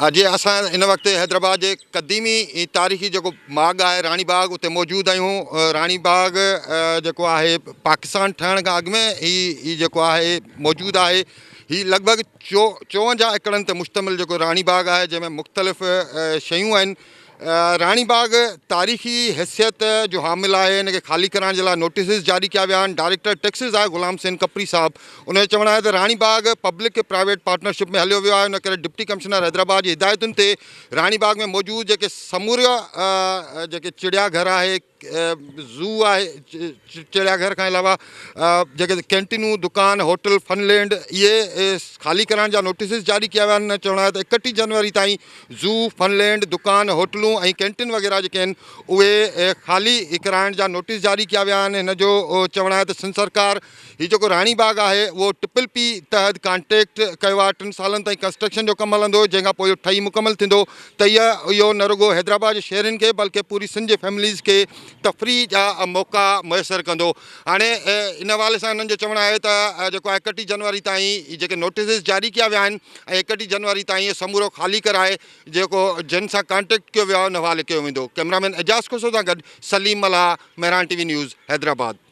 अॼु असां इन वक़्तु हैदराबाद जे क़दीमी तारीख़ी जेको बाग़ आहे रानी बाग़ उते मौजूदु आहियूं। रानी बाग़ जेको आहे पाकिस्तान ठहण खां अॻु में ही जेको आहे मौजूदु आहे। ही लॻभॻि 54 एकड़नि ते मुश्तमिल जेको रानी बाग़ आहे जंहिंमें मुख़्तलिफ़ शयूं आहिनि। रानी बाग़ तारीख़ी हैसियत जो हामिल आहे। इन खे ख़ाली कराइण जे लाइ नोटिस जारी कया विया आहिनि। डायरेक्टर टैक्सिस आहे ग़ुलाम हुसैन कपरी साहब। उन जो चवणु आहे त रानी बाग़ पब्लिक प्राइवेट पार्टनरशिप में हलियो वियो आहे। उन करे डिप्टी कमिश्नर हैदराबाद जी हिदायतुनि ते रानी बाग़ में मौजूदु जेके समूरा जेके चिड़ियाघर आहे, ज़ू आहे, चिड़ियाघर खां अलावा जेके कैंटीनूं, दुकान, होटल, फनलैंड इहे ख़ाली कराइण जा नोटिस जारी कया विया आहिनि। चवणु आहे त 31 जनवरी ताईं ज़ू, फनलैंड, दुकान, होटलूं ऐं कैंटीन वग़ैरह जेके आहिनि उहे ख़ाली कराइण जा नोटिस जारी कया विया आहिनि। हिन जो चवणु आहे त सिंध सरकार हीउ जेको रानी बाग़ आहे उहो PPP तहत कॉन्ट्रैक्ट कयो आहे। 3 सालनि ताईं कंस्ट्रक्शन जो कमु हलंदो, जंहिंखां पोइ इहो ठही मुकमल थींदो त इहो न रुॻो हैदराबाद जे शहरनि खे बल्कि पूरी सिंध जे फैमिलीज़ खे तफ़रीह जा मौक़ा मुयसरु कंदो। हाणे इन हवाले सां हिननि जो चवणु आहे त जेको आहे 31 जनवरी ताईं जेके नोटिस जारी कया विया आहिनि ऐं 31 जनवरी ताईं समूरो ख़ाली कराए जेको जिन सां कॉन्टेक्ट कयो वियो आहे उन हवाले कयो वेंदो। कैमरामैन एजाज़ खुसो सां गॾु सलीम मल्हा, मेहरान TV न्यूज़, हैदराबाद।